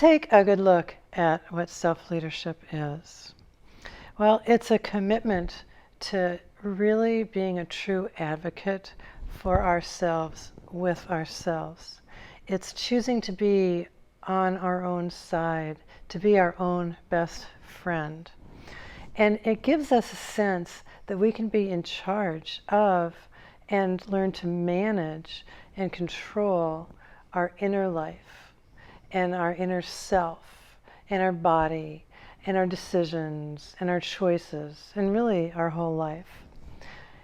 take a good look at what self-leadership is. Well, it's a commitment to really being a true advocate for ourselves, with ourselves. It's choosing to be on our own side, to be our own best friend. And it gives us a sense that we can be in charge of and learn to manage and control our inner life and our inner self and our body and our decisions and our choices and really our whole life.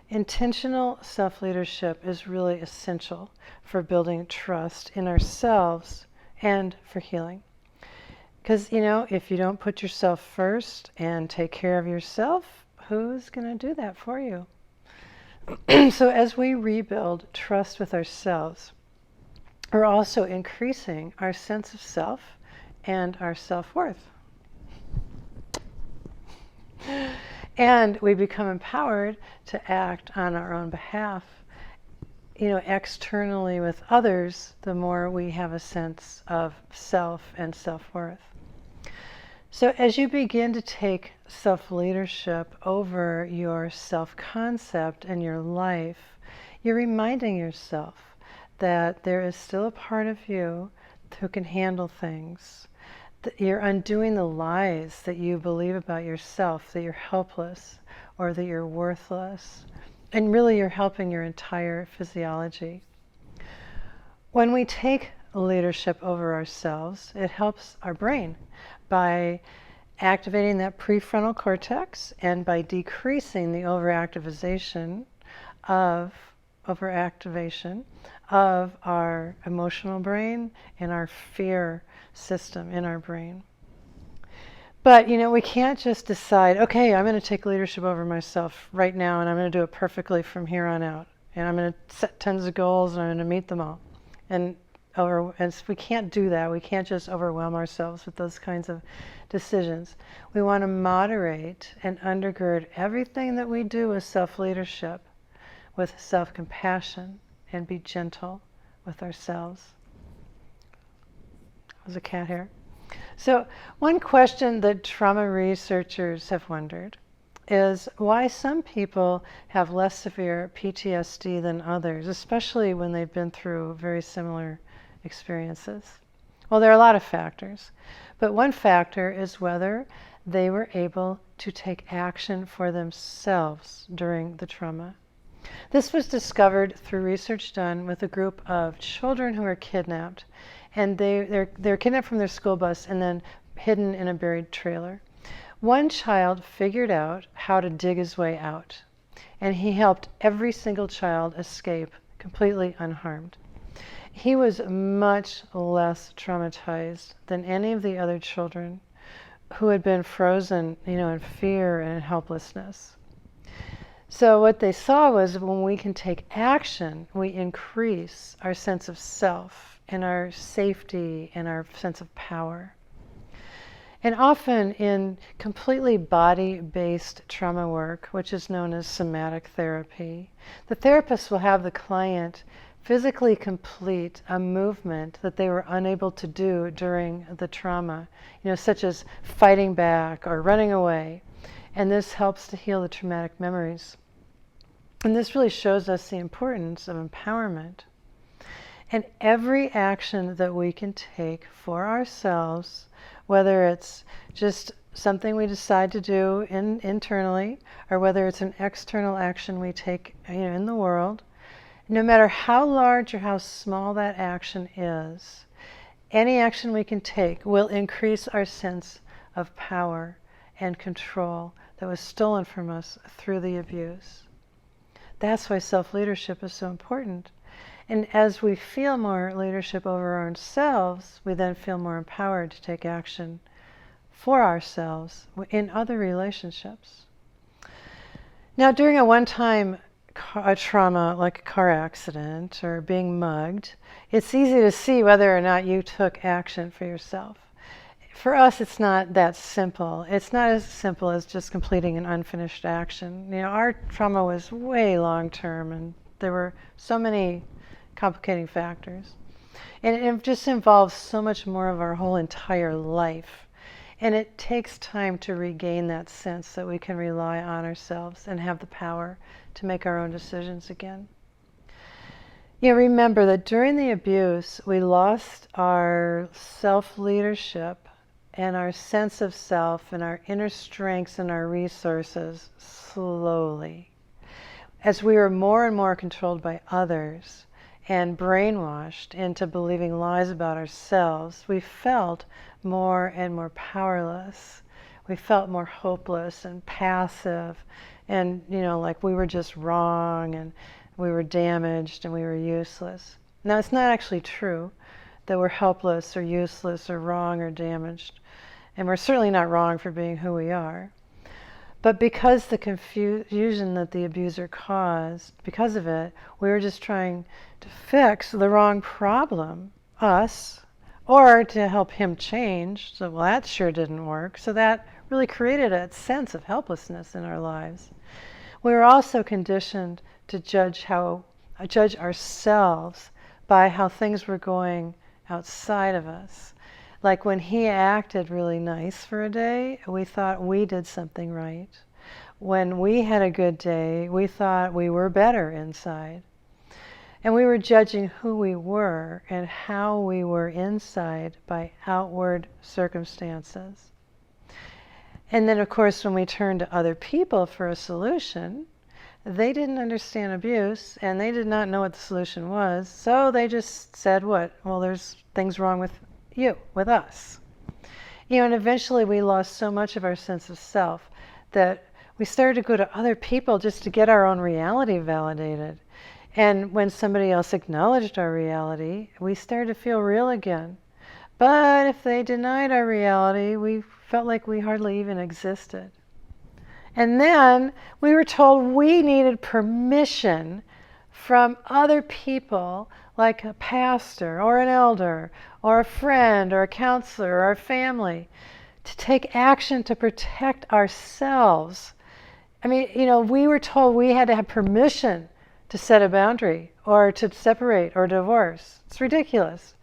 Intentional self-leadership is really essential for building trust in ourselves and for healing. Because, if you don't put yourself first and take care of yourself, who's going to do that for you? So as we rebuild trust with ourselves, we're also increasing our sense of self and our self-worth. And we become empowered to act on our own behalf, externally with others, the more we have a sense of self and self-worth. So as you begin to take self-leadership over your self-concept and your life, you're reminding yourself that there is still a part of you who can handle things. That you're undoing the lies that you believe about yourself, that you're helpless or that you're worthless. And really you're helping your entire physiology. When we take leadership over ourselves, it helps our brain by activating that prefrontal cortex and by decreasing the overactivation of our emotional brain and our fear system in our brain. But, we can't just decide, okay, I'm going to take leadership over myself right now and I'm going to do it perfectly from here on out. And I'm going to set tons of goals and I'm going to meet them all. And we can't do that. We can't just overwhelm ourselves with those kinds of decisions. We want to moderate and undergird everything that we do with self-leadership, with self-compassion, and be gentle with ourselves. There's a cat here. So one question that trauma researchers have wondered is why some people have less severe PTSD than others, especially when they've been through very similar experiences. Well, there are a lot of factors, but one factor is whether they were able to take action for themselves during the trauma. This was discovered through research done with a group of children who were kidnapped, and they're kidnapped from their school bus and then hidden in a buried trailer. One child figured out how to dig his way out, and he helped every single child escape completely unharmed. He was much less traumatized than any of the other children who had been frozen, in fear and helplessness. So what they saw was when we can take action, we increase our sense of self and our safety and our sense of power. And often in completely body-based trauma work, which is known as somatic therapy, the therapist will have the client physically complete a movement that they were unable to do during the trauma, such as fighting back or running away. And this helps to heal the traumatic memories. And this really shows us the importance of empowerment. And every action that we can take for ourselves, whether it's just something we decide to do internally, or whether it's an external action we take in the world, no matter how large or how small that action is, any action we can take will increase our sense of power and control that was stolen from us through the abuse. That's why self-leadership is so important. And as we feel more leadership over ourselves, we then feel more empowered to take action for ourselves in other relationships. Now, during a one-time trauma like a car accident or being mugged, it's easy to see whether or not you took action for yourself. For us, it's not that simple. It's not as simple as just completing an unfinished action. Our trauma was way long-term and there were so many complicating factors. And it just involves so much more of our whole entire life. And it takes time to regain that sense that we can rely on ourselves and have the power to make our own decisions again. Remember that during the abuse, we lost our self-leadership and our sense of self and our inner strengths and our resources slowly. As we were more and more controlled by others and brainwashed into believing lies about ourselves, we felt more and more powerless. We felt more hopeless and passive and, like we were just wrong and we were damaged and we were useless. Now, it's not actually true that we're helpless or useless or wrong or damaged. And we're certainly not wrong for being who we are. But because the confusion that the abuser caused, because of it, we were just trying to fix the wrong problem, us, or to help him change. So, well, that sure didn't work. So that really created a sense of helplessness in our lives. We were also conditioned to judge ourselves by how things were going outside of us. Like when he acted really nice for a day, we thought we did something right. When we had a good day, we thought we were better inside. And we were judging who we were and how we were inside by outward circumstances. And then, of course, when we turned to other people for a solution, they didn't understand abuse and they did not know what the solution was. So they just said what? Well, there's things wrong with you, with us. And eventually we lost so much of our sense of self that we started to go to other people just to get our own reality validated. And when somebody else acknowledged our reality, we started to feel real again. But if they denied our reality, we felt like we hardly even existed. And then we were told we needed permission from other people, like a pastor or an elder or a friend or a counselor or our family, to take action to protect ourselves. I mean, we were told we had to have permission to set a boundary or to separate or divorce. It's ridiculous.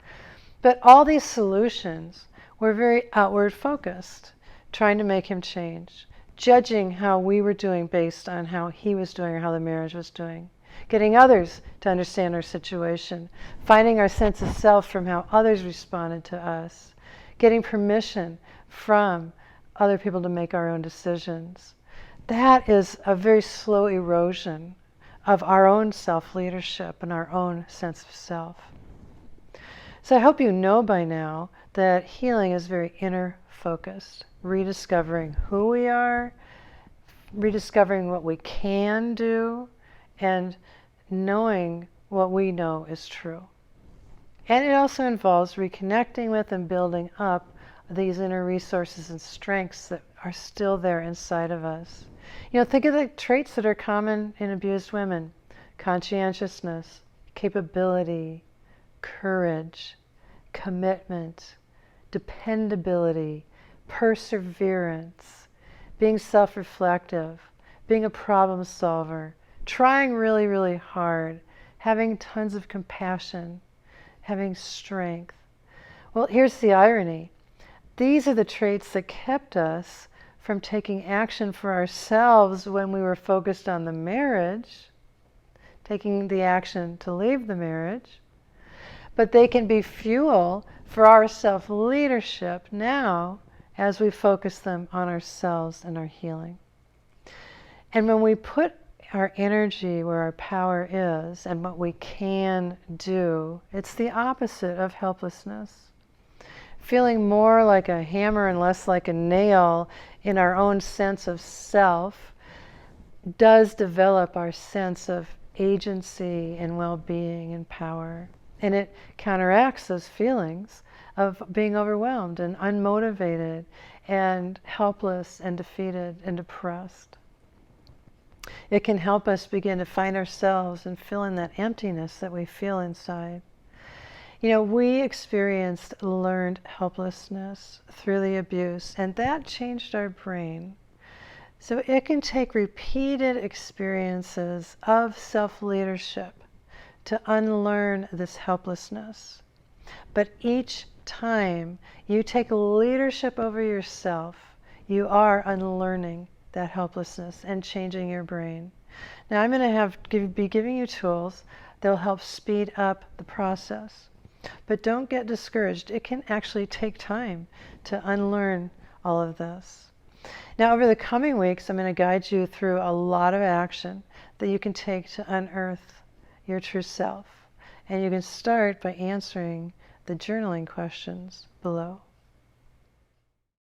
But all these solutions were very outward focused, trying to make him change, judging how we were doing based on how he was doing or how the marriage was doing, getting others to understand our situation, finding our sense of self from how others responded to us, getting permission from other people to make our own decisions. That is a very slow erosion of our own self-leadership and our own sense of self. So I hope you know by now that healing is very inner-focused, rediscovering who we are, rediscovering what we can do, and knowing what we know is true. And it also involves reconnecting with and building up these inner resources and strengths that are still there inside of us. Think of the traits that are common in abused women: conscientiousness, capability, courage, commitment, dependability, perseverance, being self-reflective, being a problem solver, trying really, really hard, having tons of compassion, having strength. Well, here's the irony. These are the traits that kept us from taking action for ourselves when we were focused on the marriage, taking the action to leave the marriage. But they can be fuel for our self-leadership now as we focus them on ourselves and our healing. And when we put our energy where our power is and what we can do, it's the opposite of helplessness. Feeling more like a hammer and less like a nail in our own sense of self does develop our sense of agency and well-being and power. And it counteracts those feelings of being overwhelmed and unmotivated and helpless and defeated and depressed. It can help us begin to find ourselves and fill in that emptiness that we feel inside. We experienced learned helplessness through the abuse, and that changed our brain. So it can take repeated experiences of self-leadership to unlearn this helplessness. But each time you take leadership over yourself, you are unlearning that helplessness and changing your brain. Now I'm going to be giving you tools that will help speed up the process. But don't get discouraged. It can actually take time to unlearn all of this. Now over the coming weeks, I'm going to guide you through a lot of action that you can take to unearth your true self. And you can start by answering the journaling questions below.